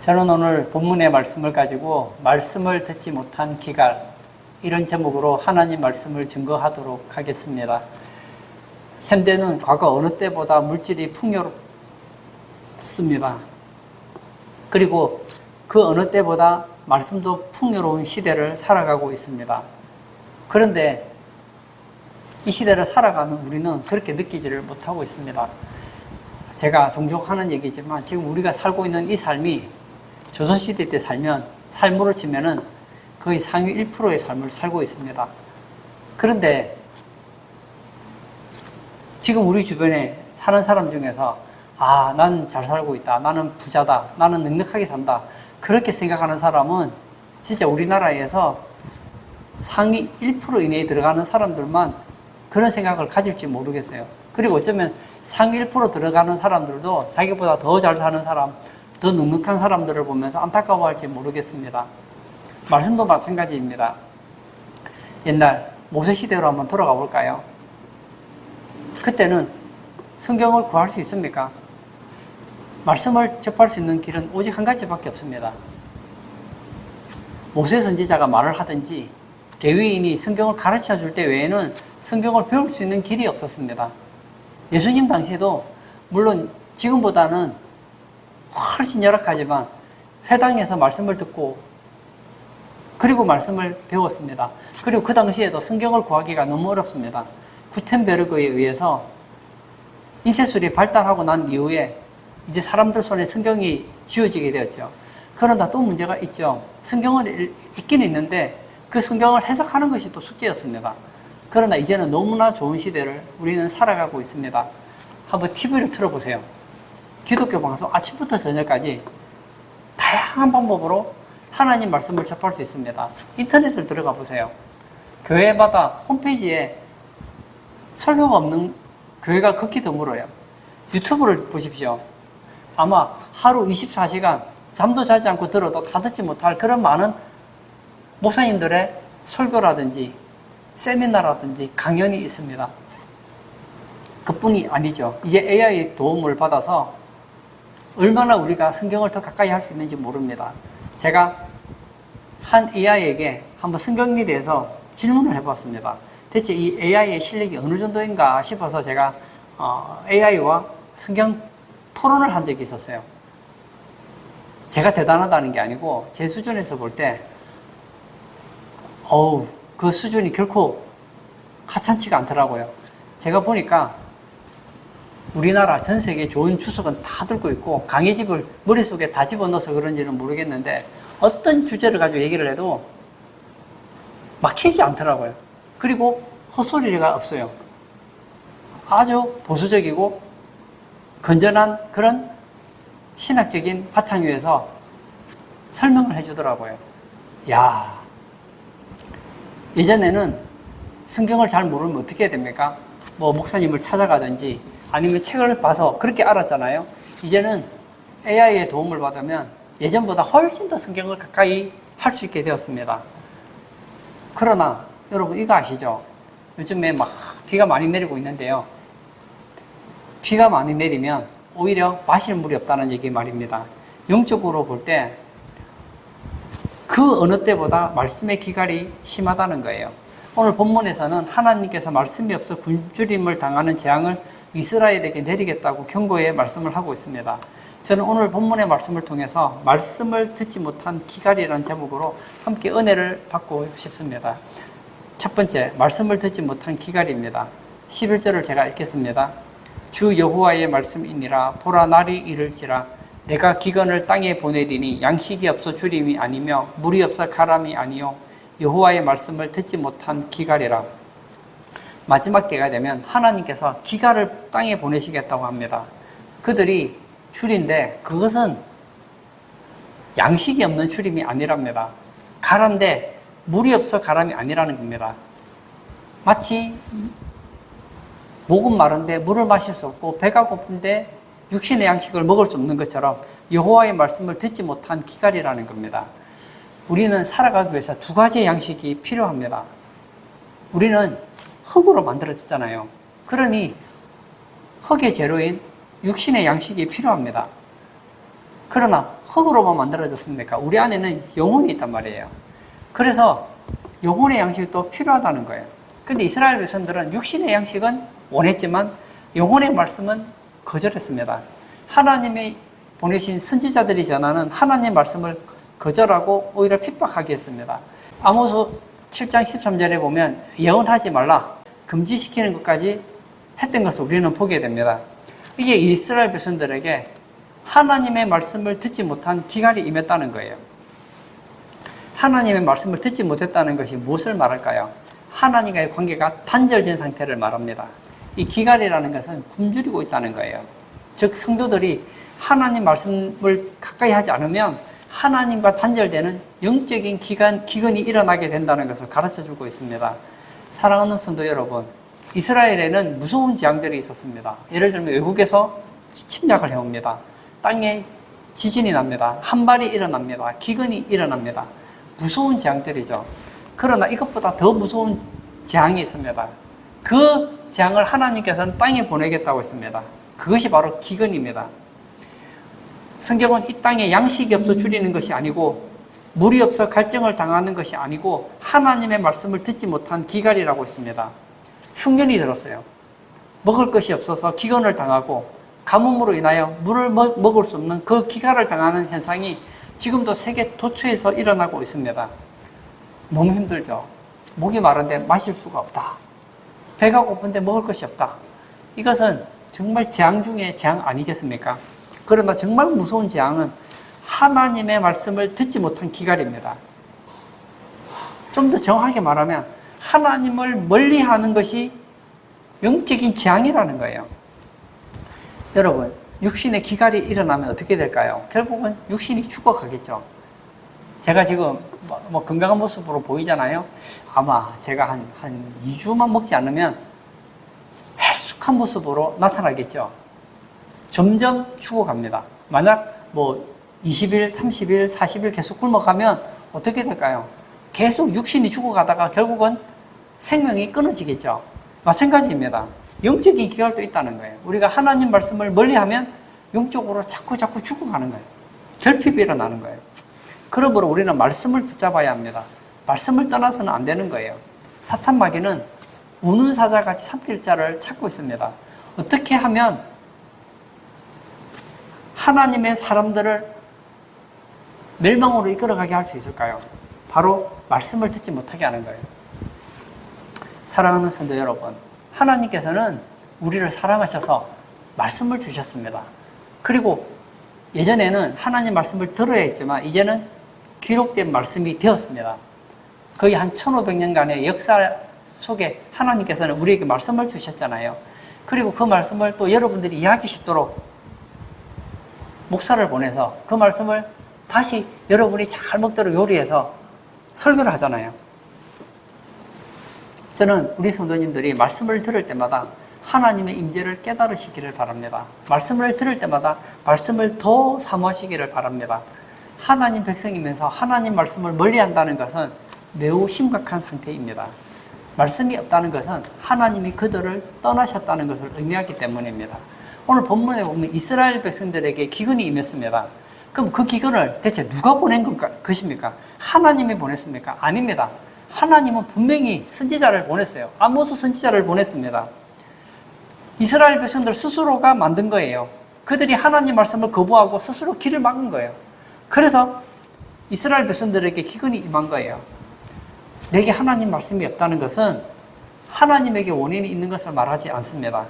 저는 오늘 본문의 말씀을 가지고 말씀을 듣지 못한 기갈, 이런 제목으로 하나님 말씀을 증거하도록 하겠습니다. 현대는 과거 어느 때보다 물질이 풍요롭습니다. 그리고 그 어느 때보다 말씀도 풍요로운 시대를 살아가고 있습니다. 그런데 이 시대를 살아가는 우리는 그렇게 느끼지를 못하고 있습니다. 제가 종종 하는 얘기지만 지금 우리가 살고 있는 이 삶이 조선시대 때 삶으로 치면은 거의 상위 1%의 삶을 살고 있습니다. 그런데 지금 우리 주변에 사는 사람 중에서 난 잘 살고 있다. 나는 부자다. 나는 넉넉하게 산다. 그렇게 생각하는 사람은 진짜 우리나라에서 상위 1% 이내에 들어가는 사람들만 그런 생각을 가질지 모르겠어요. 그리고 어쩌면 상위 1% 들어가는 사람들도 자기보다 더 잘 사는 사람, 더 넉넉한 사람들을 보면서 안타까워할지 모르겠습니다. 말씀도 마찬가지입니다. 옛날 모세시대로 한번 돌아가 볼까요? 그때는 성경을 구할 수 있습니까? 말씀을 접할 수 있는 길은 오직 한 가지밖에 없습니다. 모세 선지자가 말을 하든지 레위인이 성경을 가르쳐 줄 때 외에는 성경을 배울 수 있는 길이 없었습니다. 예수님 당시에도 물론 지금보다는 훨씬 열악하지만 회당에서 말씀을 듣고 그리고 말씀을 배웠습니다. 그리고 그 당시에도 성경을 구하기가 너무 어렵습니다. 구텐베르그에 의해서 인쇄술이 발달하고 난 이후에 이제 사람들 손에 성경이 쥐어지게 되었죠. 그러나 또 문제가 있죠. 성경은 있긴 있는데 그 성경을 해석하는 것이 또 숙제였습니다. 그러나 이제는 너무나 좋은 시대를 우리는 살아가고 있습니다. 한번 TV를 틀어보세요. 기독교 방송 아침부터 저녁까지 다양한 방법으로 하나님 말씀을 접할 수 있습니다. 인터넷을 들어가 보세요. 교회마다 홈페이지에 설교가 없는 교회가 극히 드물어요. 유튜브를 보십시오. 아마 하루 24시간 잠도 자지 않고 들어도 다 듣지 못할 그런 많은 목사님들의 설교라든지 세미나라든지 강연이 있습니다. 그뿐이 아니죠. 이제 AI의 도움을 받아서 얼마나 우리가 성경을 더 가까이 할 수 있는지 모릅니다. 제가 한 AI에게 한번 성경에 대해서 질문을 해봤습니다. 대체 이 AI의 실력이 어느 정도인가 싶어서 제가 AI와 성경 토론을 한 적이 있었어요. 제가 대단하다는 게 아니고 제 수준에서 볼 때 그 수준이 결코 하찮지가 않더라고요. 제가 보니까 우리나라 전 세계 좋은 주석은 다 들고 있고 강의집을 머릿속에 다 집어넣어서 그런지는 모르겠는데 어떤 주제를 가지고 얘기를 해도 막히지 않더라고요. 그리고 헛소리가 없어요. 아주 보수적이고 건전한 그런 신학적인 바탕 위에서 설명을 해주더라고요. 예전에는 성경을 잘 모르면 어떻게 해야 됩니까? 목사님을 찾아가든지 아니면 책을 봐서 그렇게 알았잖아요. 이제는 AI의 도움을 받으면 예전보다 훨씬 더 성경을 가까이 할 수 있게 되었습니다. 그러나 여러분 이거 아시죠? 요즘에 막 비가 많이 내리고 있는데요. 비가 많이 내리면 오히려 마실 물이 없다는 얘기 말입니다. 영적으로 볼 때 그 어느 때보다 말씀의 기갈이 심하다는 거예요. 오늘 본문에서는 하나님께서 말씀이 없어 굶주림을 당하는 재앙을 이스라엘에게 내리겠다고 경고의 말씀을 하고 있습니다. 저는 오늘 본문의 말씀을 통해서 말씀을 듣지 못한 기갈이라는 제목으로 함께 은혜를 받고 싶습니다. 첫 번째, 말씀을 듣지 못한 기갈입니다. 11절을 제가 읽겠습니다. 주 여호와의 말씀이니라. 보라, 날이 이를지라. 내가 기근을 땅에 보내리니 양식이 없어 주림이 아니며 물이 없어 가람이 아니요 여호와의 말씀을 듣지 못한 기갈이라. 마지막 때가 되면 하나님께서 기갈을 땅에 보내시겠다고 합니다. 그들이 줄인데 그것은 양식이 없는 주림이 아니랍니다. 가란데 물이 없어 가람이 아니라는 겁니다. 마치 목은 마른데 물을 마실 수 없고 배가 고픈데 육신의 양식을 먹을 수 없는 것처럼 여호와의 말씀을 듣지 못한 기갈이라는 겁니다. 우리는 살아가기 위해서 두 가지의 양식이 필요합니다. 우리는 흙으로 만들어졌잖아요. 그러니 흙의 재료인 육신의 양식이 필요합니다. 그러나 흙으로만 만들어졌습니까? 우리 안에는 영혼이 있단 말이에요. 그래서 영혼의 양식이 또 필요하다는 거예요. 근데 이스라엘 백성들은 육신의 양식은 원했지만 영혼의 말씀은 거절했습니다. 하나님이 보내신 선지자들이 전하는 하나님의 말씀을 거절하고 오히려 핍박하게 했습니다. 아모스 7장 13절에 보면 예언하지 말라, 금지시키는 것까지 했던 것을 우리는 보게 됩니다. 이게 이스라엘 백성들에게 하나님의 말씀을 듣지 못한 기갈이 임했다는 거예요. 하나님의 말씀을 듣지 못했다는 것이 무엇을 말할까요? 하나님과의 관계가 단절된 상태를 말합니다. 이 기갈이라는 것은 굶주리고 있다는 거예요. 즉 성도들이 하나님 말씀을 가까이 하지 않으면 하나님과 단절되는 영적인 기근이 일어나게 된다는 것을 가르쳐주고 있습니다. 사랑하는 성도 여러분, 이스라엘에는 무서운 재앙들이 있었습니다. 예를 들면 외국에서 침략을 해옵니다. 땅에 지진이 납니다. 한발이 일어납니다. 기근이 일어납니다. 무서운 재앙들이죠. 그러나 이것보다 더 무서운 재앙이 있습니다. 그 재앙을 하나님께서는 땅에 보내겠다고 했습니다. 그것이 바로 기근입니다. 성경은 이 땅에 양식이 없어 줄이는 것이 아니고 물이 없어 갈증을 당하는 것이 아니고 하나님의 말씀을 듣지 못한 기갈이라고 했습니다. 흉년이 들었어요. 먹을 것이 없어서 기근을 당하고 가뭄으로 인하여 물을 먹을 수 없는 그 기갈을 당하는 현상이 지금도 세계 도처에서 일어나고 있습니다. 너무 힘들죠. 목이 마른데 마실 수가 없다. 배가 고픈데 먹을 것이 없다. 이것은 정말 재앙 중에 재앙 아니겠습니까? 그러나 정말 무서운 재앙은 하나님의 말씀을 듣지 못한 기갈입니다. 좀 더 정확하게 말하면 하나님을 멀리하는 것이 영적인 재앙이라는 거예요. 여러분, 육신의 기갈이 일어나면 어떻게 될까요? 결국은 육신이 죽어가겠죠. 제가 지금 건강한 모습으로 보이잖아요. 아마 제가 한 2주만 먹지 않으면 헬쑥한 모습으로 나타나겠죠. 점점 죽어갑니다. 만약 20일, 30일, 40일 계속 굶어가면 어떻게 될까요? 계속 육신이 죽어가다가 결국은 생명이 끊어지겠죠. 마찬가지입니다. 영적인 기갈도 있다는 거예요. 우리가 하나님 말씀을 멀리하면 영적으로 자꾸 죽어가는 거예요. 결핍이 일어나는 거예요. 그러므로 우리는 말씀을 붙잡아야 합니다. 말씀을 떠나서는 안 되는 거예요. 사탄 마귀는 우는 사자같이 삼킬 자를 찾고 있습니다. 어떻게 하면 하나님의 사람들을 멸망으로 이끌어가게 할 수 있을까요? 바로 말씀을 듣지 못하게 하는 거예요. 사랑하는 성도 여러분, 하나님께서는 우리를 사랑하셔서 말씀을 주셨습니다. 그리고 예전에는 하나님 말씀을 들어야 했지만 이제는 기록된 말씀이 되었습니다. 거의 한 1500년간의 역사 속에 하나님께서는 우리에게 말씀을 주셨잖아요. 그리고 그 말씀을 또 여러분들이 이해하기 쉽도록 목사를 보내서 그 말씀을 다시 여러분이 잘 먹도록 요리해서 설교를 하잖아요. 저는 우리 성도님들이 말씀을 들을 때마다 하나님의 임재를 깨달으시기를 바랍니다. 말씀을 들을 때마다 말씀을 더 사모하시기를 바랍니다. 하나님 백성이면서 하나님 말씀을 멀리한다는 것은 매우 심각한 상태입니다. 말씀이 없다는 것은 하나님이 그들을 떠나셨다는 것을 의미하기 때문입니다. 오늘 본문에 보면 이스라엘 백성들에게 기근이 임했습니다. 그럼 그 기근을 대체 누가 보낸 것입니까? 하나님이 보냈습니까? 아닙니다. 하나님은 분명히 선지자를 보냈어요. 아모스 선지자를 보냈습니다. 이스라엘 백성들 스스로가 만든 거예요. 그들이 하나님 말씀을 거부하고 스스로 길을 막은 거예요. 그래서 이스라엘 백성들에게 기근이 임한 거예요. 내게 하나님 말씀이 없다는 것은 하나님에게 원인이 있는 것을 말하지 않습니다.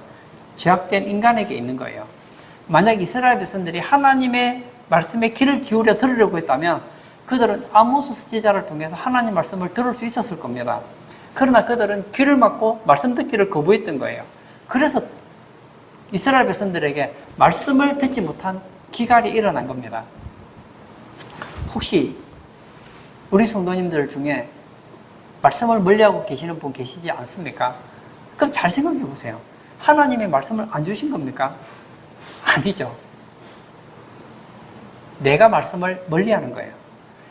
죄악된 인간에게 있는 거예요. 만약 이스라엘 백성들이 하나님의 말씀에 귀를 기울여 들으려고 했다면 그들은 아모스 선지자를 통해서 하나님 말씀을 들을 수 있었을 겁니다. 그러나 그들은 귀를 막고 말씀 듣기를 거부했던 거예요. 그래서 이스라엘 백성들에게 말씀을 듣지 못한 기갈이 일어난 겁니다. 혹시 우리 성도님들 중에 말씀을 멀리하고 계시는 분 계시지 않습니까? 그럼 잘 생각해 보세요. 하나님의 말씀을 안 주신 겁니까? 아니죠. 내가 말씀을 멀리하는 거예요.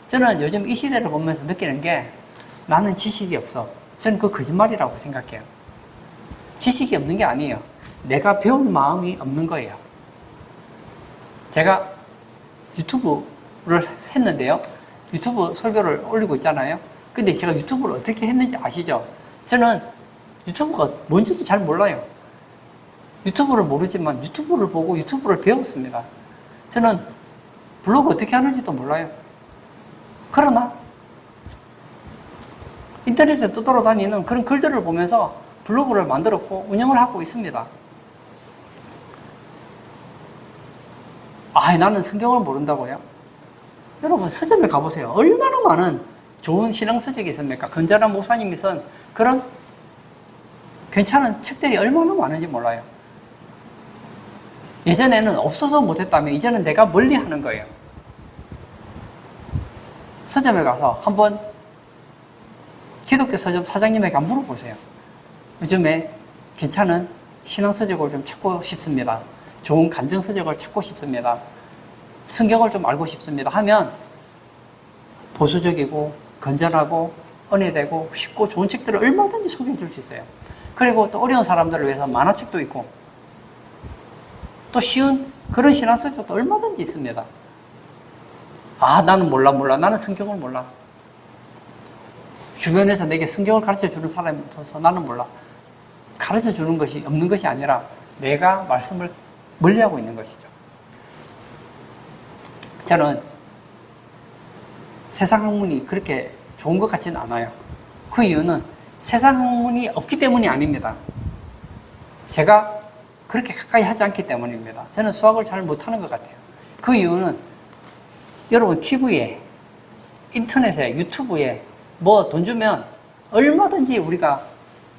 저는 요즘 이 시대를 보면서 느끼는 게 나는 지식이 없어. 저는 그 거짓말이라고 생각해요. 지식이 없는 게 아니에요. 내가 배울 마음이 없는 거예요. 제가 유튜브를 했는데요. 유튜브 설교를 올리고 있잖아요. 근데 제가 유튜브를 어떻게 했는지 아시죠? 저는 유튜브가 뭔지도 잘 몰라요. 유튜브를 모르지만 유튜브를 보고 유튜브를 배웠습니다. 저는 블로그 어떻게 하는지도 몰라요. 그러나 인터넷에 떠돌아다니는 그런 글들을 보면서 블로그를 만들었고 운영을 하고 있습니다. 나는 성경을 모른다고요? 여러분 서점에 가보세요. 얼마나 많은 좋은 신앙 서적이 있습니까? 건전한 목사님이 쓴 그런 괜찮은 책들이 얼마나 많은지 몰라요. 예전에는 없어서 못했다면 이제는 내가 멀리 하는 거예요. 서점에 가서 한번 기독교 서점 사장님에게 한번 물어보세요. 요즘에 괜찮은 신앙 서적을 좀 찾고 싶습니다. 좋은 간증 서적을 찾고 싶습니다. 성경을 좀 알고 싶습니다. 하면 보수적이고 건전하고 은혜되고 쉽고 좋은 책들을 얼마든지 소개해 줄 수 있어요. 그리고 또 어려운 사람들을 위해서 만화책도 있고 또 쉬운 그런 신앙 서적도 얼마든지 있습니다. 나는 몰라. 나는 성경을 몰라. 주변에서 내게 성경을 가르쳐 주는 사람이 없어서 나는 몰라. 가르쳐 주는 것이 없는 것이 아니라 내가 말씀을 멀리하고 있는 것이죠. 저는 세상 학문이 그렇게 좋은 것 같지는 않아요. 그 이유는 세상 학문이 없기 때문이 아닙니다. 제가 그렇게 가까이 하지 않기 때문입니다. 저는 수학을 잘 못하는 것 같아요. 그 이유는 여러분 TV에, 인터넷에, 유튜브에 뭐 돈 주면 얼마든지 우리가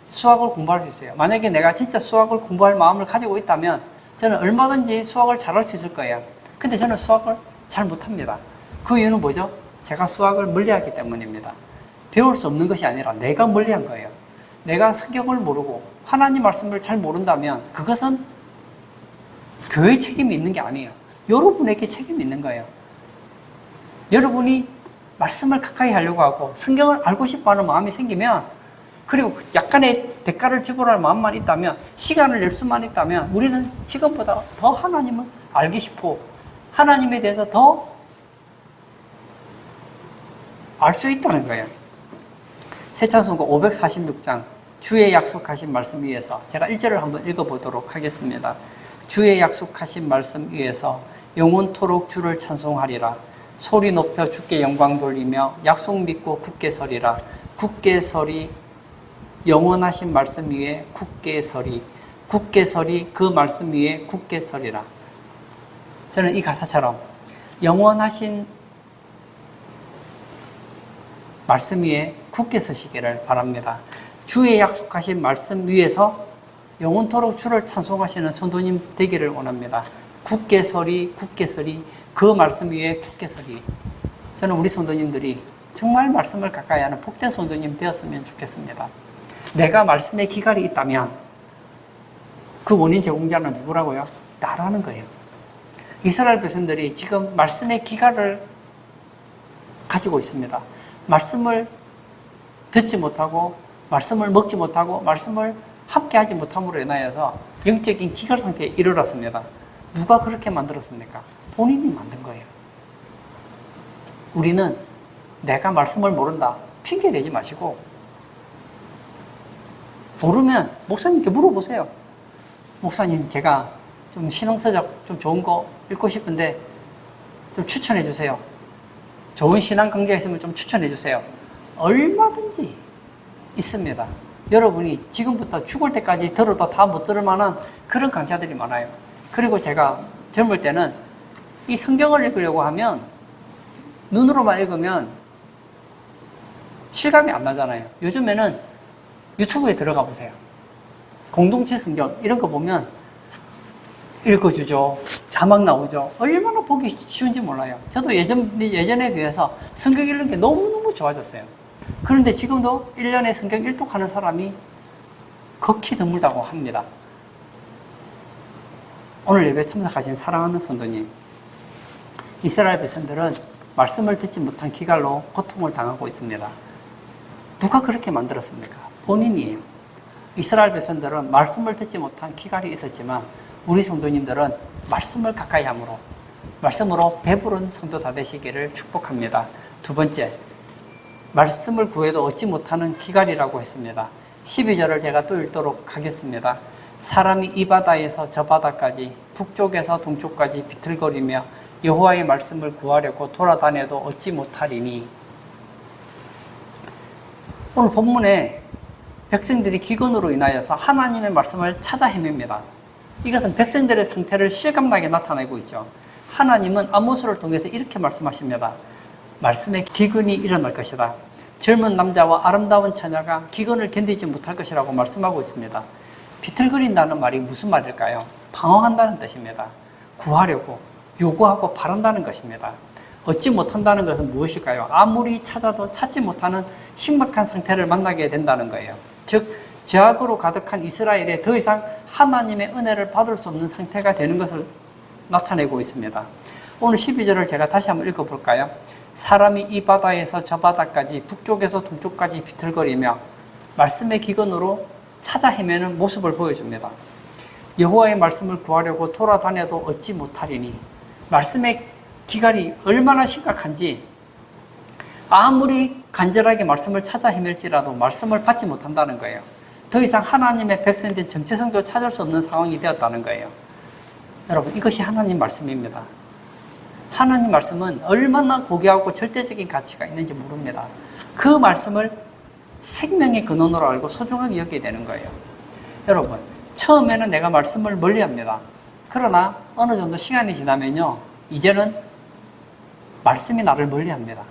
수학을 공부할 수 있어요. 만약에 내가 진짜 수학을 공부할 마음을 가지고 있다면 저는 얼마든지 수학을 잘할 수 있을 거예요. 근데 저는 수학을 잘 못합니다. 그 이유는 뭐죠? 제가 수학을 멀리하기 때문입니다. 배울 수 없는 것이 아니라 내가 멀리한 거예요. 내가 성경을 모르고 하나님 말씀을 잘 모른다면 그것은 교회의 책임이 있는 게 아니에요. 여러분에게 책임이 있는 거예요. 여러분이 말씀을 가까이 하려고 하고 성경을 알고 싶어하는 마음이 생기면 그리고 약간의 대가를 지불할 마음만 있다면 시간을 낼 수만 있다면 우리는 지금보다 더 하나님을 알기 싶고 하나님에 대해서 더 알 수 있다는 거예요. 세찬송가 546장 주의 약속하신 말씀 위에서 제가 1절을 한번 읽어보도록 하겠습니다. 주의 약속하신 말씀 위에서 영원토록 주를 찬송하리라. 소리 높여 주께 영광 돌리며 약속 믿고 굳게 서리라. 굳게 서리 영원하신 말씀 위에 굳게 서리. 굳게 서리 그 말씀 위에 굳게 서리라. 저는 이 가사처럼 영원하신 말씀 위에 굳게 서시기를 바랍니다. 주의 약속하신 말씀 위에서 영원토록 주를 찬송하시는 성도님 되기를 원합니다. 굳게 서리, 굳게 서리, 그 말씀 위에 굳게 서리. 저는 우리 성도님들이 정말 말씀을 가까이 하는 복된 성도님 되었으면 좋겠습니다. 내가 말씀에 기갈이 있다면 그 원인 제공자는 누구라고요? 나라는 거예요. 이스라엘 백성들이 지금 말씀의 기갈을 가지고 있습니다. 말씀을 듣지 못하고 말씀을 먹지 못하고 말씀을 함께 하지 못함으로 인하여서 영적인 기갈 상태에 이르렀습니다. 누가 그렇게 만들었습니까? 본인이 만든 거예요. 우리는 내가 말씀을 모른다 핑계 대지 마시고 모르면 목사님께 물어보세요. 목사님 제가 좀 신앙서적 좀 좋은 거 읽고 싶은데 좀 추천해 주세요. 좋은 신앙 강좌 있으면 좀 추천해 주세요. 얼마든지 있습니다. 여러분이 지금부터 죽을 때까지 들어도 다 못 들을 만한 그런 강좌들이 많아요. 그리고 제가 젊을 때는 이 성경을 읽으려고 하면 눈으로만 읽으면 실감이 안 나잖아요. 요즘에는 유튜브에 들어가 보세요. 공동체 성경 이런 거 보면 읽어주죠. 자막 나오죠. 얼마나 보기 쉬운지 몰라요. 저도 예전에 비해서 성경 읽는 게 너무너무 좋아졌어요. 그런데 지금도 1년에 성경 1독하는 사람이 극히 드물다고 합니다. 오늘 예배 참석하신 사랑하는 성도님, 이스라엘 백성들은 말씀을 듣지 못한 기갈로 고통을 당하고 있습니다. 누가 그렇게 만들었습니까? 본인이에요. 이스라엘 백성들은 말씀을 듣지 못한 기갈이 있었지만 우리 성도님들은 말씀을 가까이 함으로 말씀으로 배부른 성도 다 되시기를 축복합니다. 두 번째, 말씀을 구해도 얻지 못하는 기갈이라고 했습니다. 12절을 제가 또 읽도록 하겠습니다. 사람이 이 바다에서 저 바다까지 북쪽에서 동쪽까지 비틀거리며 여호와의 말씀을 구하려고 돌아다녀도 얻지 못하리니. 오늘 본문에 백성들이 기근으로 인하여서 하나님의 말씀을 찾아 헤맵니다. 이것은 백성들의 상태를 실감나게 나타내고 있죠. 하나님은 아모스를 통해서 이렇게 말씀하십니다. 말씀에 기근이 일어날 것이다. 젊은 남자와 아름다운 처녀가 기근을 견디지 못할 것이라고 말씀하고 있습니다. 비틀거린다는 말이 무슨 말일까요? 방황한다는 뜻입니다. 구하려고, 요구하고 바란다는 것입니다. 얻지 못한다는 것은 무엇일까요? 아무리 찾아도 찾지 못하는 심각한 상태를 만나게 된다는 거예요. 즉, 죄악으로 가득한 이스라엘에 더 이상 하나님의 은혜를 받을 수 없는 상태가 되는 것을 나타내고 있습니다. 오늘 12절을 제가 다시 한번 읽어볼까요? 사람이 이 바다에서 저 바다까지 북쪽에서 동쪽까지 비틀거리며 말씀의 기근으로 찾아 헤매는 모습을 보여줍니다. 여호와의 말씀을 구하려고 돌아다녀도 얻지 못하리니, 말씀의 기갈이 얼마나 심각한지, 아무리 간절하게 말씀을 찾아 헤맬지라도 말씀을 받지 못한다는 거예요. 더 이상 하나님의 백성된 정체성도 찾을 수 없는 상황이 되었다는 거예요. 여러분, 이것이 하나님 말씀입니다. 하나님 말씀은 얼마나 고귀하고 절대적인 가치가 있는지 모릅니다. 그 말씀을 생명의 근원으로 알고 소중하게 여기게 되는 거예요. 여러분, 처음에는 내가 말씀을 멀리합니다. 그러나 어느 정도 시간이 지나면요, 이제는 말씀이 나를 멀리합니다.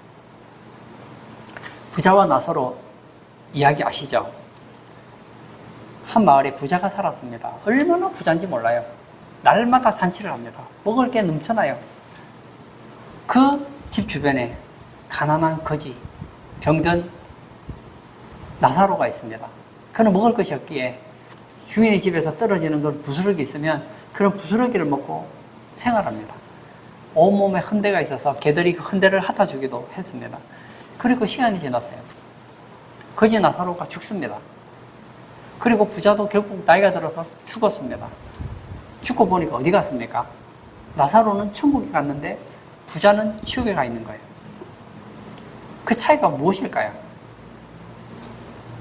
부자와 나사로 이야기 아시죠? 한 마을에 부자가 살았습니다. 얼마나 부자인지 몰라요. 날마다 잔치를 합니다. 먹을 게 넘쳐나요. 그 집 주변에 가난한 거지, 병든 나사로가 있습니다. 그는 먹을 것이 없기에 주인의 집에서 떨어지는 걸 부스러기 있으면 그런 부스러기를 먹고 생활합니다. 온몸에 흔대가 있어서 개들이 그 흔대를 핥아 주기도 했습니다. 그리고 시간이 지났어요. 거지 나사로가 죽습니다. 그리고 부자도 결국 나이가 들어서 죽었습니다. 죽고 보니까 어디 갔습니까? 나사로는 천국에 갔는데 부자는 지옥에 가 있는 거예요. 그 차이가 무엇일까요?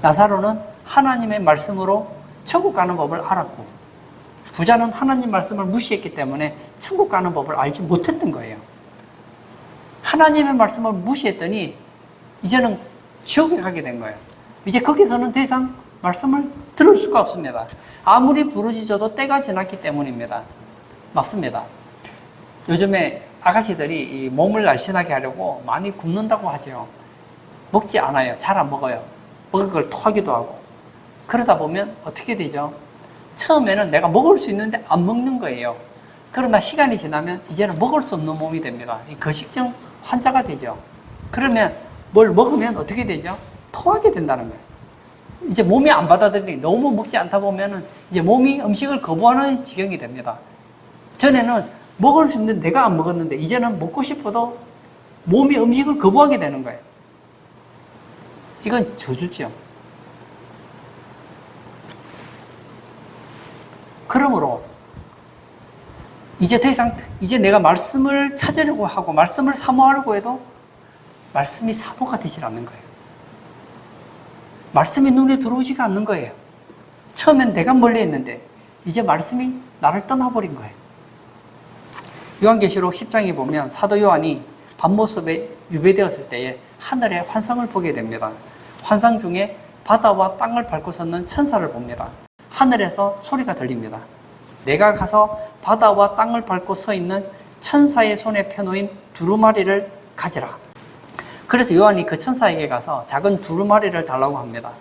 나사로는 하나님의 말씀으로 천국 가는 법을 알았고, 부자는 하나님 말씀을 무시했기 때문에 천국 가는 법을 알지 못했던 거예요. 하나님의 말씀을 무시했더니 이제는 지옥에 가게 된 거예요. 이제 거기서는 더 이상 말씀을 들을 수가 없습니다. 아무리 부르짖어도 때가 지났기 때문입니다. 맞습니다. 요즘에 아가씨들이 이 몸을 날씬하게 하려고 많이 굶는다고 하죠. 먹지 않아요. 잘 안 먹어요. 먹을 걸 토하기도 하고. 그러다 보면 어떻게 되죠? 처음에는 내가 먹을 수 있는데 안 먹는 거예요. 그러나 시간이 지나면 이제는 먹을 수 없는 몸이 됩니다. 거식증 환자가 되죠. 그러면 뭘 먹으면 어떻게 되죠? 토하게 된다는 거예요. 이제 몸이 안 받아들이니 너무 먹지 않다 보면은 이제 몸이 음식을 거부하는 지경이 됩니다. 전에는 먹을 수 있는데 내가 안 먹었는데 이제는 먹고 싶어도 몸이 음식을 거부하게 되는 거예요. 이건 저주죠. 그러므로 이제 더 이상 이제 내가 말씀을 찾으려고 하고 말씀을 사모하려고 해도 말씀이 사모가 되질 않는 거예요. 말씀이 눈에 들어오지가 않는 거예요. 처음엔 내가 멀리 했는데 이제 말씀이 나를 떠나버린 거예요. 요한계시록 10장에 보면 사도 요한이 밤모습에 유배되었을 때에 하늘의 환상을 보게 됩니다. 환상 중에 바다와 땅을 밟고 섰는 천사를 봅니다. 하늘에서 소리가 들립니다. 내가 가서 바다와 땅을 밟고 서 있는 천사의 손에 펴놓인 두루마리를 가지라. 그래서 요한이 그 천사에게 가서 작은 두루마리를 달라고 합니다.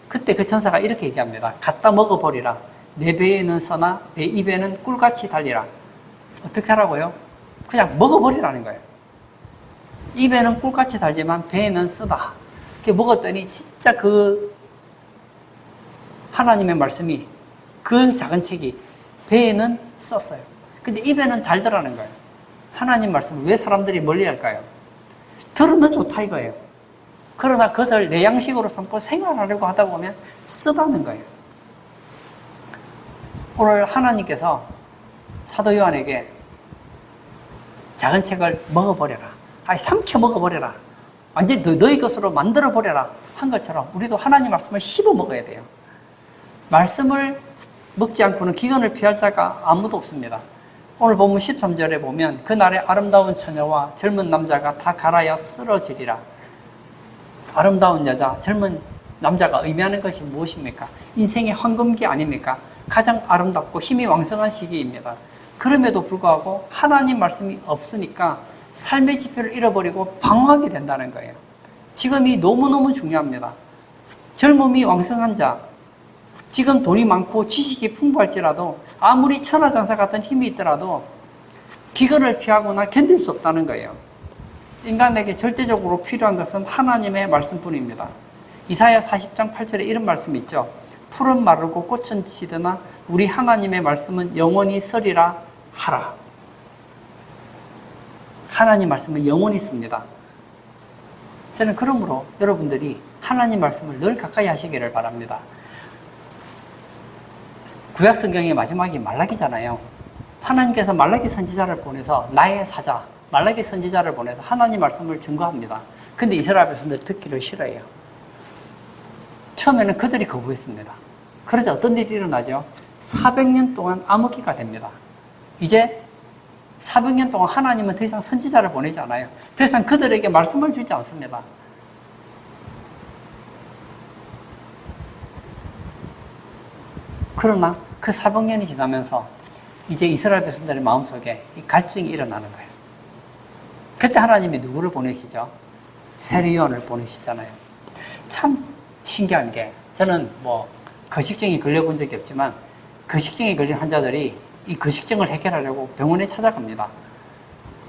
그때 그 천사가 이렇게 얘기합니다. 갖다 먹어버리라. 내 배에는 서나 내 입에는 꿀같이 달리라. 어떻게 하라고요? 그냥 먹어버리라는 거예요. 입에는 꿀같이 달지만 배에는 쓰다. 이렇게 먹었더니 진짜 그 하나님의 말씀이 그 작은 책이 배에는 썼어요. 근데 입에는 달더라는 거예요. 하나님 말씀을 왜 사람들이 멀리 할까요? 들으면 좋다 이거예요. 그러나 그것을 내 양식으로 삼고 생활하려고 하다 보면 쓰다는 거예요. 오늘 하나님께서 사도 요한에게 작은 책을 먹어버려라. 아니, 삼켜 먹어버려라. 완전히 너희 것으로 만들어버려라. 한 것처럼 우리도 하나님 말씀을 씹어 먹어야 돼요. 말씀을 먹지 않고는 기근을 피할 자가 아무도 없습니다. 오늘 본문 13절에 보면 그날에 아름다운 처녀와 젊은 남자가 다 갈아야 쓰러지리라. 아름다운 여자, 젊은 남자가 의미하는 것이 무엇입니까? 인생의 황금기 아닙니까? 가장 아름답고 힘이 왕성한 시기입니다. 그럼에도 불구하고 하나님 말씀이 없으니까 삶의 지표를 잃어버리고 방황하게 된다는 거예요. 지금이 너무너무 중요합니다. 젊음이 왕성한 자, 지금 돈이 많고 지식이 풍부할지라도 아무리 천하장사 같은 힘이 있더라도 기근을 피하거나 견딜 수 없다는 거예요. 인간에게 절대적으로 필요한 것은 하나님의 말씀뿐입니다. 이사야 40장 8절에 이런 말씀이 있죠. 풀은 마르고 꽃은 지드나 우리 하나님의 말씀은 영원히 서리라 하라. 하나님 말씀은 영원히 씁니다. 저는 그러므로 여러분들이 하나님 말씀을 늘 가까이 하시기를 바랍니다. 구약 성경의 마지막이 말라기잖아요. 하나님께서 말라기 선지자를 보내서 나의 사자, 말라기 선지자를 보내서 하나님 말씀을 증거합니다. 근데 이스라엘 백성들 듣기를 싫어해요. 처음에는 그들이 거부했습니다. 그러자 어떤 일이 일어나죠? 400년 동안 암흑기가 됩니다. 이제 400년 동안 하나님은 더 이상 선지자를 보내지 않아요. 더 이상 그들에게 말씀을 주지 않습니다. 그러나 그 400년이 지나면서 이제 이스라엘 백성들의 마음속에 이 갈증이 일어나는 거예요. 그때 하나님이 누구를 보내시죠? 세리요한을 보내시잖아요. 참 신기한 게 저는 거식증이 걸려본 적이 없지만 거식증에 걸린 환자들이 이 거식증을 해결하려고 병원에 찾아갑니다.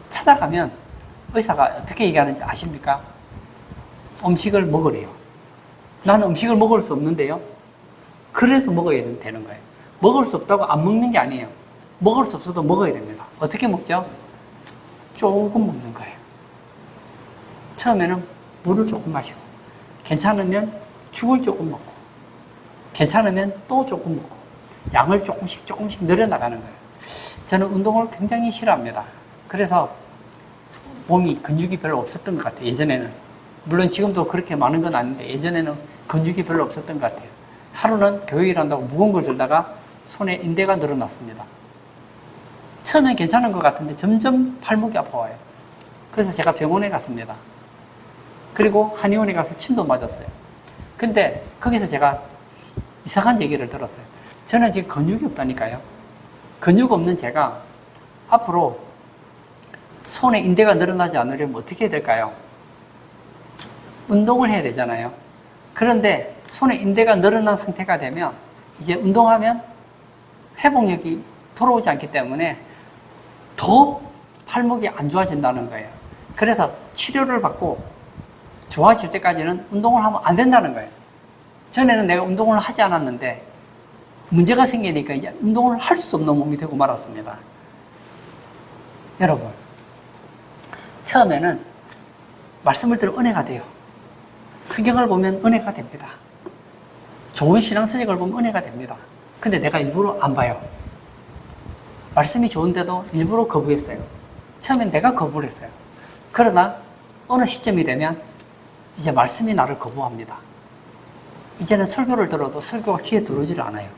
찾아가면 의사가 어떻게 얘기하는지 아십니까? 음식을 먹으래요. 나는 음식을 먹을 수 없는데요. 그래서 먹어야 되는 거예요. 먹을 수 없다고 안 먹는 게 아니에요. 먹을 수 없어도 먹어야 됩니다. 어떻게 먹죠? 조금 먹는 거예요. 처음에는 물을 조금 마시고, 괜찮으면 죽을 조금 먹고, 괜찮으면 또 조금 먹고, 양을 조금씩 늘려나가는 거예요. 저는 운동을 굉장히 싫어합니다. 그래서 몸이 근육이 별로 없었던 것 같아요. 예전에는. 물론 지금도 그렇게 많은 건 아닌데 예전에는 근육이 별로 없었던 것 같아요. 하루는 교회 일한다고 무거운 걸 들다가 손에 인대가 늘어났습니다. 처음엔 괜찮은 것 같은데 점점 팔목이 아파와요. 그래서 제가 병원에 갔습니다. 그리고 한의원에 가서 침도 맞았어요. 근데 거기서 제가 이상한 얘기를 들었어요. 저는 지금 근육이 없다니까요. 근육 없는 제가 앞으로 손에 인대가 늘어나지 않으려면 어떻게 해야 될까요? 운동을 해야 되잖아요. 그런데 손에 인대가 늘어난 상태가 되면 이제 운동하면 회복력이 돌아오지 않기 때문에 더 팔목이 안 좋아진다는 거예요. 그래서 치료를 받고 좋아질 때까지는 운동을 하면 안 된다는 거예요. 전에는 내가 운동을 하지 않았는데 문제가 생기니까 이제 운동을 할 수 없는 몸이 되고 말았습니다. 여러분, 처음에는 말씀을 들어 은혜가 돼요. 성경을 보면 은혜가 됩니다. 좋은 신앙서적을 보면 은혜가 됩니다. 근데 내가 일부러 안 봐요. 말씀이 좋은데도 일부러 거부했어요. 처음엔 내가 거부를 했어요. 그러나 어느 시점이 되면 이제 말씀이 나를 거부합니다. 이제는 설교를 들어도 설교가 귀에 들어오질 않아요.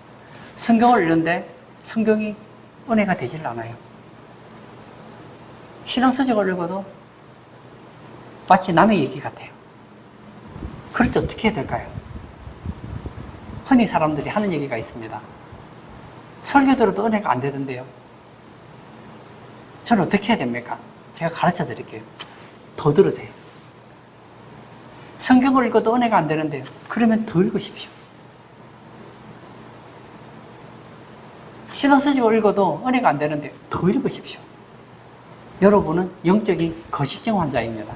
성경을 읽는데 성경이 은혜가 되질 않아요. 신앙서적을 읽어도 마치 남의 얘기 같아요. 그럴 때 어떻게 해야 될까요? 흔히 사람들이 하는 얘기가 있습니다. 설교 들어도 은혜가 안 되던데요. 저는 어떻게 해야 됩니까? 제가 가르쳐 드릴게요. 더 들으세요. 성경을 읽어도 은혜가 안 되는데요. 그러면 더 읽으십시오. 신앙서적을 읽어도 은혜가 안 되는데 더 읽으십시오. 여러분은 영적인 거식증 환자입니다.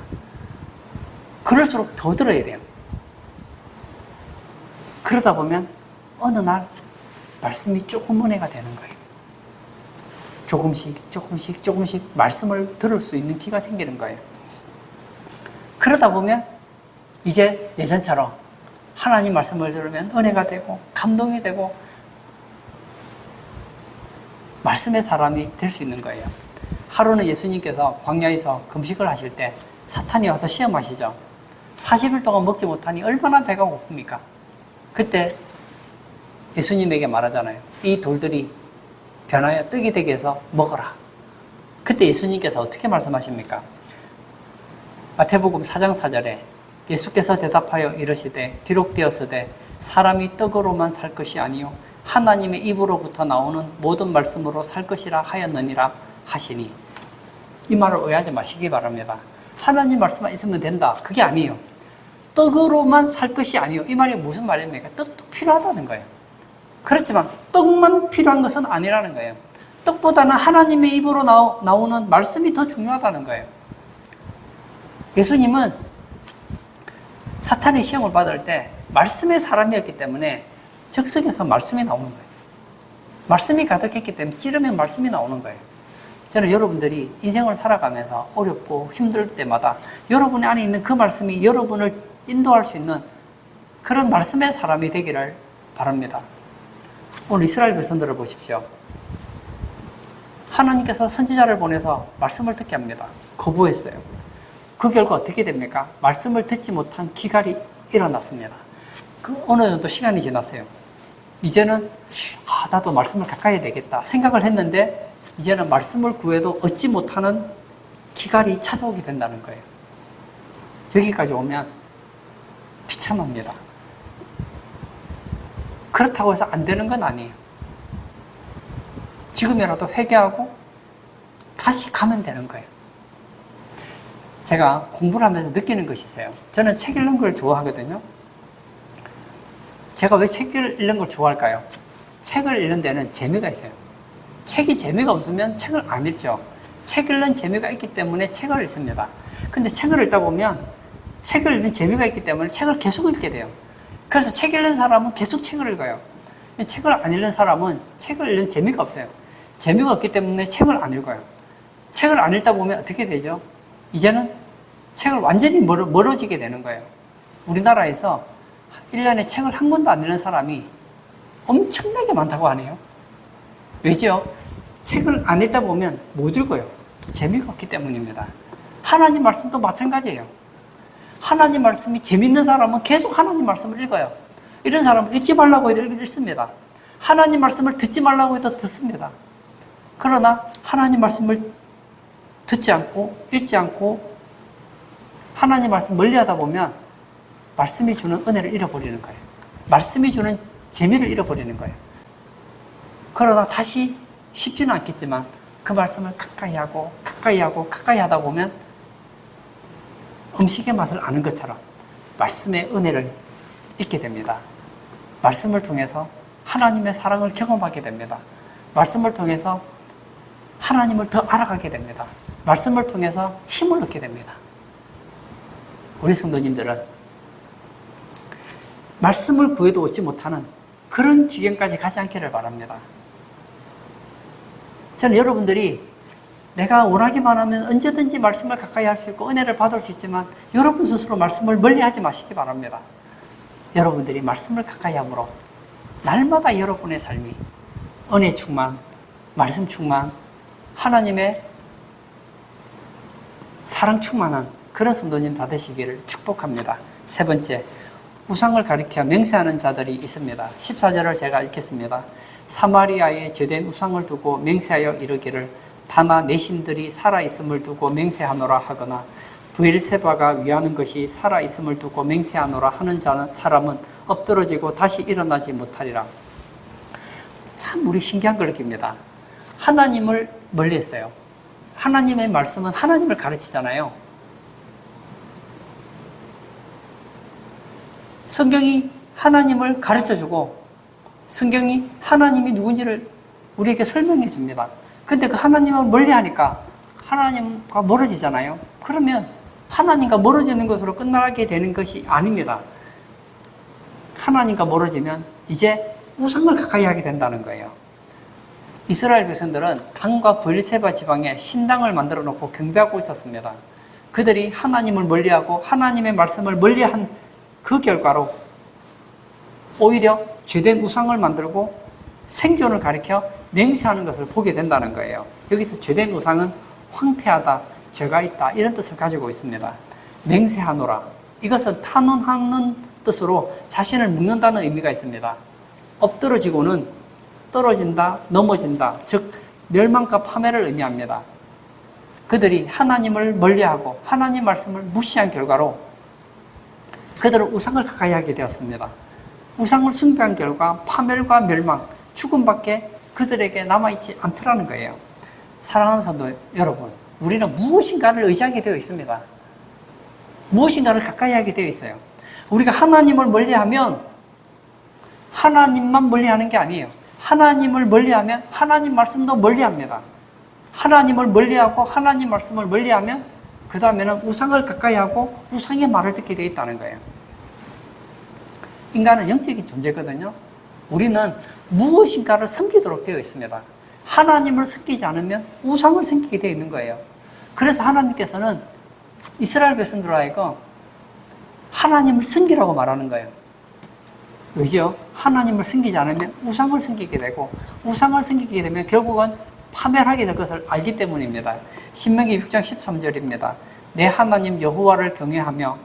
그럴수록 더 들어야 돼요. 그러다 보면 어느 날 말씀이 조금 은혜가 되는 거예요. 조금씩 말씀을 들을 수 있는 기가 생기는 거예요. 그러다 보면 이제 예전처럼 하나님 말씀을 들으면 은혜가 되고 감동이 되고 말씀의 사람이 될 수 있는 거예요. 하루는 예수님께서 광야에서 금식을 하실 때 사탄이 와서 시험하시죠. 40일 동안 먹지 못하니 얼마나 배가 고픕니까? 그때 예수님에게 말하잖아요. 이 돌들이 변하여 떡이 되게 해서 먹어라. 그때 예수님께서 어떻게 말씀하십니까? 마태복음 4장 4절에 예수께서 대답하여 이르시되 기록되었으되 사람이 떡으로만 살 것이 아니요 하나님의 입으로부터 나오는 모든 말씀으로 살 것이라 하였느니라 하시니, 이 말을 오해하지 마시기 바랍니다. 하나님 말씀만 있으면 된다, 그게 아니에요. 떡으로만 살 것이 아니요, 이 말이 무슨 말입니까? 떡도 필요하다는 거예요. 그렇지만 떡만 필요한 것은 아니라는 거예요. 떡보다는 하나님의 입으로 나오는 말씀이 더 중요하다는 거예요. 예수님은 사탄의 시험을 받을 때 말씀의 사람이었기 때문에 적석에서 말씀이 나오는 거예요. 말씀이 가득했기 때문에 찌르면 말씀이 나오는 거예요. 저는 여러분들이 인생을 살아가면서 어렵고 힘들 때마다 여러분 안에 있는 그 말씀이 여러분을 인도할 수 있는 그런 말씀의 사람이 되기를 바랍니다. 오늘 이스라엘 백성들을 보십시오. 하나님께서 선지자를 보내서 말씀을 듣게 합니다. 거부했어요. 그 결과 어떻게 됩니까? 말씀을 듣지 못한 기갈이 일어났습니다. 그 어느 정도 시간이 지났어요. 이제는 나도 말씀을 가까이 해야 되겠다 생각을 했는데, 이제는 말씀을 구해도 얻지 못하는 기갈이 찾아오게 된다는 거예요. 여기까지 오면 비참합니다. 그렇다고 해서 안 되는 건 아니에요. 지금이라도 회개하고 다시 가면 되는 거예요. 제가 공부를 하면서 느끼는 것이 있어요. 저는 책 읽는 걸 좋아하거든요. 제가 왜 책을 읽는 걸 좋아할까요? 책을 읽는 데는 재미가 있어요. 책이 재미가 없으면 책을 안 읽죠. 책 읽는 재미가 있기 때문에 책을 읽습니다. 근데 책을 읽다 보면 책을 읽는 재미가 있기 때문에 책을 계속 읽게 돼요. 그래서 책 읽는 사람은 계속 책을 읽어요. 책을 안 읽는 사람은 책을 읽는 재미가 없어요. 재미가 없기 때문에 책을 안 읽어요. 책을 안 읽다 보면 어떻게 되죠? 이제는 책을 완전히 멀어지게 되는 거예요. 우리나라에서 1년에 책을 한 권도 안 읽는 사람이 엄청나게 많다고 하네요. 왜죠? 책을 안 읽다 보면 못 읽어요. 재미가 없기 때문입니다. 하나님 말씀도 마찬가지예요. 하나님 말씀이 재밌는 사람은 계속 하나님 말씀을 읽어요. 이런 사람은 읽지 말라고 해도 읽습니다. 하나님 말씀을 듣지 말라고 해도 듣습니다. 그러나 하나님 말씀을 듣지 않고 읽지 않고 하나님 말씀 멀리하다 보면 말씀이 주는 은혜를 잃어버리는 거예요. 말씀이 주는 재미를 잃어버리는 거예요. 그러나 다시 쉽지는 않겠지만 그 말씀을 가까이 하고 하다 보면 음식의 맛을 아는 것처럼 말씀의 은혜를 잊게 됩니다. 말씀을 통해서 하나님의 사랑을 경험하게 됩니다. 말씀을 통해서 하나님을 더 알아가게 됩니다. 말씀을 통해서 힘을 얻게 됩니다. 우리 성도님들은 말씀을 구해도 얻지 못하는 그런 지경까지 가지 않기를 바랍니다. 저는 여러분들이 내가 원하기만 하면 언제든지 말씀을 가까이 할 수 있고 은혜를 받을 수 있지만 여러분 스스로 말씀을 멀리하지 마시기 바랍니다. 여러분들이 말씀을 가까이 함으로 날마다 여러분의 삶이 은혜 충만, 말씀 충만, 하나님의 사랑 충만한 그런 성도님 다 되시기를 축복합니다. 세 번째, 우상을 가리켜 맹세하는 자들이 있습니다. 14절을 제가 읽겠습니다. 사마리아에 제된 우상을 두고 맹세하여 이르기를 다나 내 신들이 살아있음을 두고 맹세하노라 하거나 브엘세바가 위하는 것이 살아있음을 두고 맹세하노라 하는 사람은 엎드러지고 다시 일어나지 못하리라. 참 우리 신기한 걸 느낍니다. 하나님을 멀리했어요. 하나님의 말씀은 하나님을 가르치잖아요. 성경이 하나님을 가르쳐주고 성경이 하나님이 누군지를 우리에게 설명해 줍니다. 근데 그 하나님을 멀리하니까 하나님과 멀어지잖아요. 그러면 하나님과 멀어지는 것으로 끝나게 되는 것이 아닙니다. 하나님과 멀어지면 이제 우상을 가까이 하게 된다는 거예요. 이스라엘 백성들은 단과 브엘세바 지방에 신당을 만들어 놓고 경배하고 있었습니다. 그들이 하나님을 멀리하고 하나님의 말씀을 멀리한 그 결과로 오히려 죄된 우상을 만들고 생존을 가리켜 맹세하는 것을 보게 된다는 거예요. 여기서 죄된 우상은 황폐하다, 죄가 있다 이런 뜻을 가지고 있습니다. 맹세하노라, 이것은 탄원하는 뜻으로 자신을 묶는다는 의미가 있습니다. 엎드러지고는 떨어진다, 넘어진다, 즉 멸망과 파멸을 의미합니다. 그들이 하나님을 멀리하고 하나님 말씀을 무시한 결과로 그들은 우상을 가까이 하게 되었습니다. 우상을 숭배한 결과 파멸과 멸망, 죽음밖에 그들에게 남아있지 않더라는 거예요. 사랑하는 성도 여러분, 우리는 무엇인가를 의지하게 되어 있습니다. 무엇인가를 가까이 하게 되어 있어요. 우리가 하나님을 멀리하면 하나님만 멀리하는 게 아니에요. 하나님을 멀리하면 하나님 말씀도 멀리합니다. 하나님을 멀리하고 하나님 말씀을 멀리하면 그 다음에는 우상을 가까이 하고 우상의 말을 듣게 되어 있다는 거예요. 인간은 영적인 존재거든요. 우리는 무엇인가를 섬기도록 되어 있습니다. 하나님을 섬기지 않으면 우상을 섬기게 되어 있는 거예요. 그래서 하나님께서는 이스라엘 백성들로 하여금 하나님을 섬기라고 말하는 거예요. 왜죠? 하나님을 섬기지 않으면 우상을 섬기게 되고 우상을 섬기게 되면 결국은 파멸하게 될 것을 알기 때문입니다. 신명기 6장 13절입니다. 내 하나님 여호와를 경외하며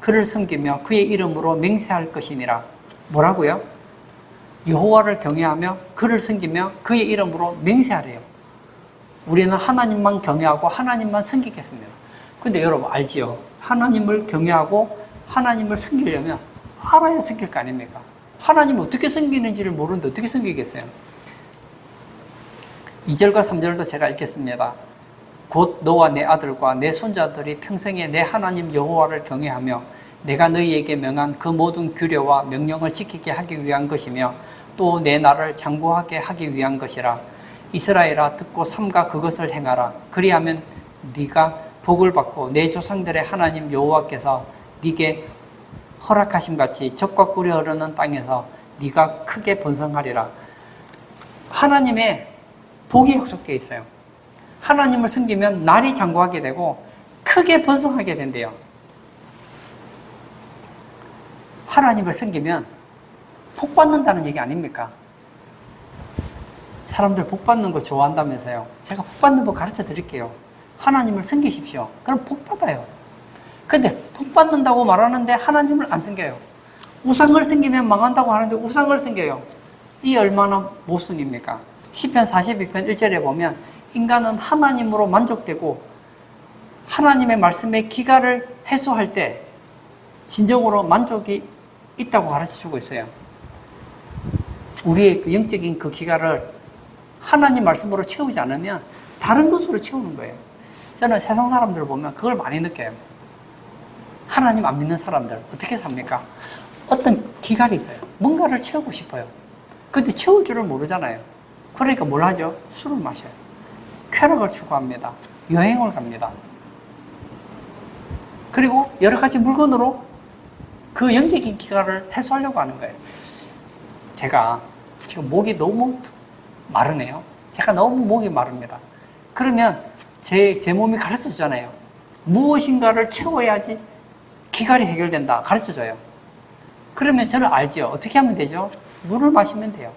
그를 섬기며 그의 이름으로 맹세할 것이니라. 뭐라고요? 여호와를 경외하며 그를 섬기며 그의 이름으로 맹세하래요. 우리는 하나님만 경외하고 하나님만 섬기겠습니다. 근데 여러분 알지요? 하나님을 경외하고 하나님을 섬기려면 알아야 섬길 거 아닙니까? 하나님을 어떻게 섬기는지를 모르는데 어떻게 섬기겠어요? 2절과 3절도 제가 읽겠습니다. 곧 너와 내 아들과 내 손자들이 평생에 내 하나님 여호와를 경외하며 내가 너희에게 명한 그 모든 규례와 명령을 지키게 하기 위한 것이며 또 내 나라를 장구하게 하기 위한 것이라. 이스라엘아 듣고 삼가 그것을 행하라. 그리하면 네가 복을 받고 내 조상들의 하나님 여호와께서 네게 허락하심 같이 젖과 꿀이 흐르는 땅에서 네가 크게 번성하리라. 하나님의 복이 약속되어 있어요. 하나님을 섬기면 날이 장구하게 되고 크게 번성하게 된대요. 하나님을 섬기면 복 받는다는 얘기 아닙니까? 사람들 복 받는 거 좋아한다면서요. 제가 복 받는 법 가르쳐 드릴게요. 하나님을 섬기십시오. 그럼 복 받아요. 근데 복 받는다고 말하는데 하나님을 안 섬겨요. 우상을 섬기면 망한다고 하는데 우상을 섬겨요. 이 얼마나 모순입니까? 시편 42편 1절에 보면 인간은 하나님으로 만족되고 하나님의 말씀의 기갈을 해소할 때 진정으로 만족이 있다고 가르쳐주고 있어요. 우리의 영적인 그 기갈을 하나님 말씀으로 채우지 않으면 다른 것으로 채우는 거예요. 저는 세상 사람들을 보면 그걸 많이 느껴요. 하나님 안 믿는 사람들 어떻게 삽니까? 어떤 기갈이 있어요. 뭔가를 채우고 싶어요. 근데 채울 줄을 모르잖아요. 그러니까 뭘 하죠? 술을 마셔요. 쾌락을 추구합니다. 여행을 갑니다. 그리고 여러 가지 물건으로 그 영적인 기갈을 해소하려고 하는 거예요. 제가 지금 목이 너무 마르네요. 제가 너무 목이 마릅니다. 그러면 제 몸이 가르쳐 주잖아요. 무엇인가를 채워야지 기갈이 해결된다. 가르쳐 줘요. 그러면 저는 알죠. 어떻게 하면 되죠? 물을 마시면 돼요.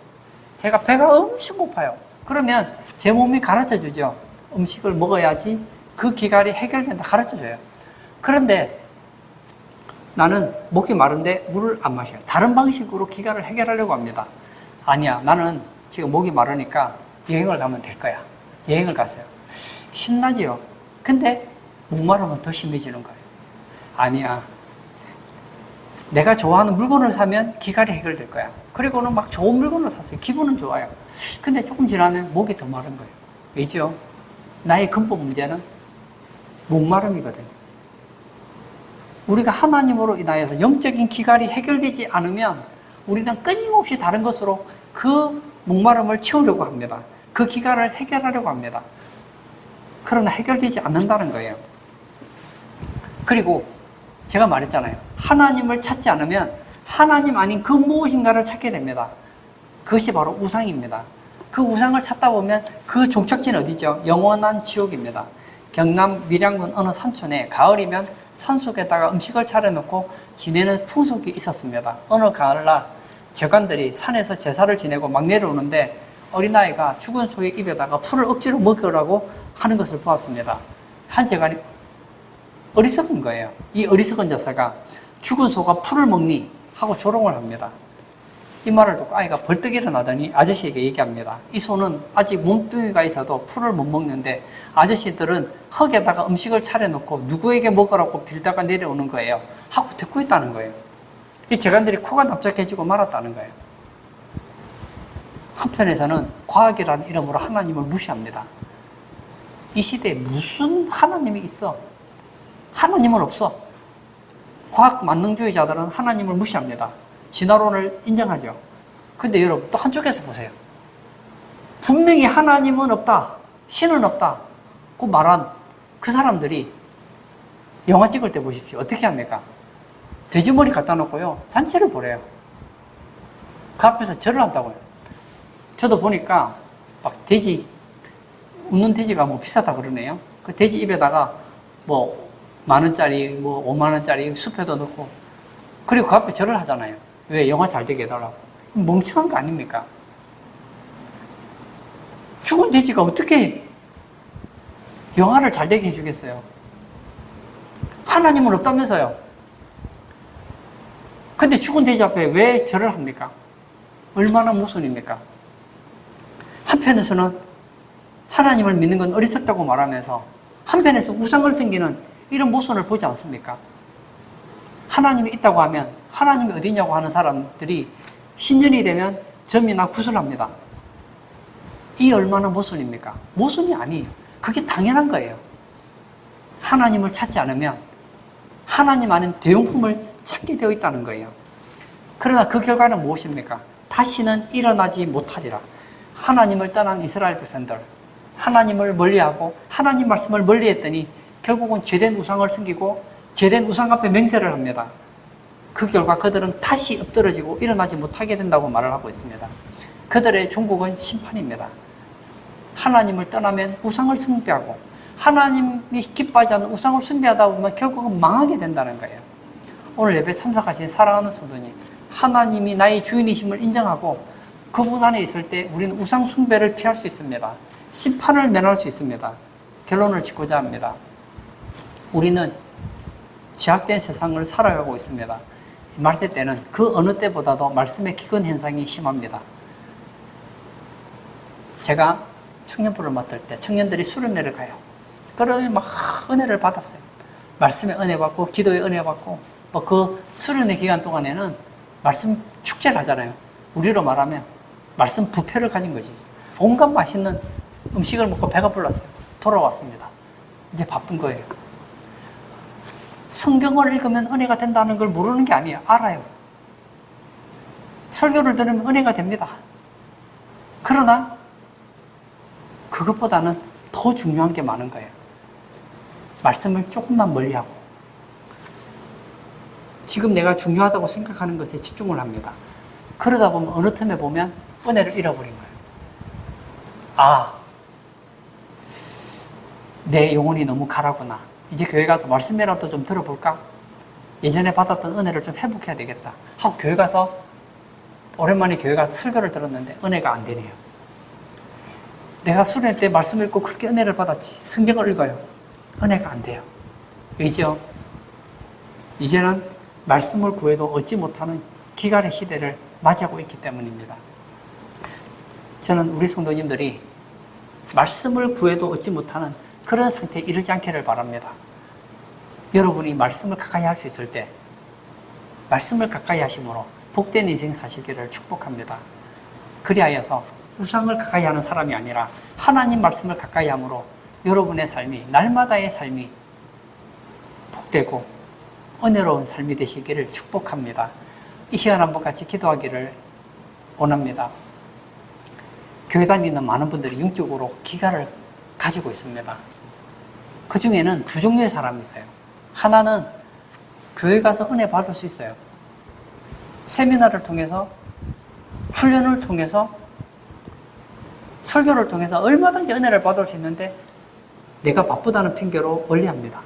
제가 배가 엄청 고파요. 그러면 제 몸이 가르쳐 주죠. 음식을 먹어야지 그 기갈이 해결된다. 가르쳐 줘요. 그런데 나는 목이 마른데 물을 안 마셔요. 다른 방식으로 기갈을 해결하려고 합니다. 아니야, 나는 지금 목이 마르니까 여행을 가면 될 거야. 여행을 가세요. 신나지요? 근데 목마르면 더 심해지는 거예요. 아니야, 내가 좋아하는 물건을 사면 기갈이 해결될 거야. 그리고는 막 좋은 물건을 샀어요. 기분은 좋아요. 근데 조금 지나면 목이 더 마른 거예요. 왜죠? 나의 근본 문제는 목마름이거든요. 우리가 하나님으로 인하여서 영적인 기갈이 해결되지 않으면 우리는 끊임없이 다른 것으로 그 목마름을 채우려고 합니다. 그 기갈을 해결하려고 합니다. 그러나 해결되지 않는다는 거예요. 그리고 제가 말했잖아요. 하나님을 찾지 않으면 하나님 아닌 그 무엇인가를 찾게 됩니다. 그것이 바로 우상입니다. 그 우상을 찾다 보면 그 종착지는 어디죠? 영원한 지옥입니다. 경남 밀양군 어느 산촌에 가을이면 산속에다가 음식을 차려놓고 지내는 풍속이 있었습니다. 어느 가을날 제관들이 산에서 제사를 지내고 막 내려오는데 어린아이가 죽은 소의 입에다가 풀을 억지로 먹으라고 하는 것을 보았습니다. 한 재간이 어리석은 거예요. 이 어리석은 자사가 죽은 소가 풀을 먹니? 하고 조롱을 합니다. 이 말을 듣고 아이가 벌떡 일어나더니 아저씨에게 얘기합니다. 이 소는 아직 몸뚱이가 있어도 풀을 못 먹는데 아저씨들은 흙에다가 음식을 차려놓고 누구에게 먹으라고 빌다가 내려오는 거예요. 하고 듣고 있다는 거예요. 이 재간들이 코가 납작해지고 말았다는 거예요. 한편에서는 과학이라는 이름으로 하나님을 무시합니다. 이 시대에 무슨 하나님이 있어? 하나님은 없어. 과학 만능주의자들은 하나님을 무시합니다. 진화론을 인정하죠. 근데 여러분 또 한쪽에서 보세요. 분명히 하나님은 없다, 신은 없다 그 말한 그 사람들이 영화 찍을 때 보십시오. 어떻게 합니까? 돼지머리 갖다 놓고요 잔치를 벌여요. 그 앞에서 절을 한다고요. 저도 보니까 막 돼지, 웃는 돼지가 뭐 비싸다 그러네요. 그 돼지 입에다가 뭐 10,000원짜리, 뭐 50,000원짜리 수표도 넣고, 그리고 그 앞에 절을 하잖아요. 왜? 영화 잘 되게 해달라고. 멍청한 거 아닙니까? 죽은 돼지가 어떻게 영화를 잘 되게 해주겠어요? 하나님은 없다면서요. 근데 죽은 돼지 앞에 왜 절을 합니까? 얼마나 모순입니까? 한편에서는 하나님을 믿는 건 어리석다고 말하면서 한편에서 우상을 섬기는 이런 모순을 보지 않습니까? 하나님이 있다고 하면 하나님이 어디냐고 하는 사람들이 신년이 되면 점이나 구슬합니다. 이 얼마나 모순입니까? 모순이 아니에요. 그게 당연한 거예요. 하나님을 찾지 않으면 하나님 아닌 대용품을 찾게 되어 있다는 거예요. 그러나 그 결과는 무엇입니까? 다시는 일어나지 못하리라. 하나님을 떠난 이스라엘 백성들, 하나님을 멀리하고 하나님 말씀을 멀리했더니 결국은 죄된 우상을 섬기고 죄된 우상 앞에 맹세를 합니다. 그 결과 그들은 다시 엎드러지고 일어나지 못하게 된다고 말을 하고 있습니다. 그들의 종국은 심판입니다. 하나님을 떠나면 우상을 숭배하고 하나님이 기뻐하지 않는 우상을 숭배하다 보면 결국은 망하게 된다는 거예요. 오늘 예배 참석하신 사랑하는 성도님, 하나님이 나의 주인이심을 인정하고 그분 안에 있을 때 우리는 우상 숭배를 피할 수 있습니다. 심판을 면할 수 있습니다. 결론을 짓고자 합니다. 우리는 죄악된 세상을 살아가고 있습니다. 말세 때는 그 어느 때보다도 말씀의 기근 현상이 심합니다. 제가 청년부를 맡을 때 청년들이 수련회를 가요. 그러면 막 은혜를 받았어요. 말씀의 은혜 받고 기도의 은혜 받고 뭐 그 수련회 기간 동안에는 말씀 축제를 하잖아요. 우리로 말하면 말씀 부패를 가진 거지. 온갖 맛있는 음식을 먹고 배가 불렀어요. 돌아왔습니다. 이제 바쁜 거예요. 성경을 읽으면 은혜가 된다는 걸 모르는 게 아니에요. 알아요. 설교를 들으면 은혜가 됩니다. 그러나 그것보다는 더 중요한 게 많은 거예요. 말씀을 조금만 멀리하고 지금 내가 중요하다고 생각하는 것에 집중을 합니다. 그러다 보면 어느 틈에 보면 은혜를 잃어버린 거예요. 아, 내 영혼이 너무 가라구나. 이제 교회 가서 말씀이라도 좀 들어볼까? 예전에 받았던 은혜를 좀 회복해야 되겠다 하고 교회 가서 오랜만에 교회 가서 설교를 들었는데 은혜가 안 되네요. 내가 수련회 때 말씀 읽고 그렇게 은혜를 받았지. 성경을 읽어요. 은혜가 안 돼요. 왜죠? 이제는 말씀을 구해도 얻지 못하는 기간의 시대를 맞이하고 있기 때문입니다. 저는 우리 성도님들이 말씀을 구해도 얻지 못하는 그런 상태에 이르지 않기를 바랍니다. 여러분이 말씀을 가까이 할 수 있을 때 말씀을 가까이 하심으로 복된 인생 사시기를 축복합니다. 그리하여서 우상을 가까이 하는 사람이 아니라 하나님 말씀을 가까이 함으로 여러분의 삶이 날마다의 삶이 복되고 은혜로운 삶이 되시기를 축복합니다. 이 시간 한번 같이 기도하기를 원합니다. 교회 다니는 많은 분들이 영적으로 기가를 가지고 있습니다. 그 중에는 두 종류의 사람이 있어요. 하나는 교회 가서 은혜 받을 수 있어요. 세미나를 통해서, 훈련을 통해서, 설교를 통해서 얼마든지 은혜를 받을 수 있는데 내가 바쁘다는 핑계로 멀리합니다.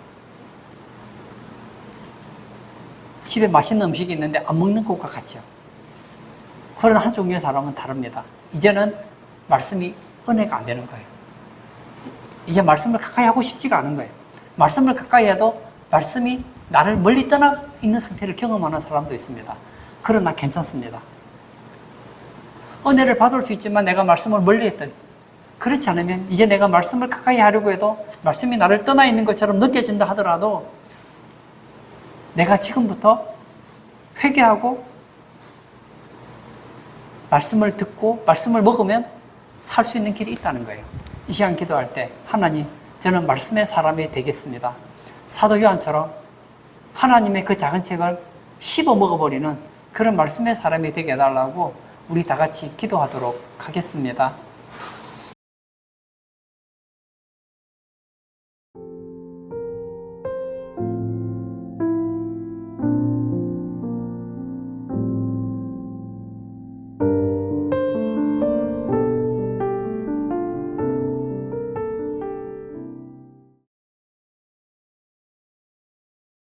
집에 맛있는 음식이 있는데 안 먹는 것과 같죠. 그러나 한 종류의 사람은 다릅니다. 이제는 말씀이 은혜가 안 되는 거예요. 이제 말씀을 가까이 하고 싶지가 않은 거예요. 말씀을 가까이 해도 말씀이 나를 멀리 떠나 있는 상태를 경험하는 사람도 있습니다. 그러나 괜찮습니다. 은혜를 받을 수 있지만 내가 말씀을 멀리 했더니, 그렇지 않으면 이제 내가 말씀을 가까이 하려고 해도 말씀이 나를 떠나 있는 것처럼 느껴진다 하더라도 내가 지금부터 회개하고 말씀을 듣고 말씀을 먹으면 살 수 있는 길이 있다는 거예요. 이 시간 기도할 때 하나님, 저는 말씀의 사람이 되겠습니다. 사도 요한처럼 하나님의 그 작은 책을 씹어 먹어버리는 그런 말씀의 사람이 되게 해달라고 우리 다 같이 기도하도록 하겠습니다.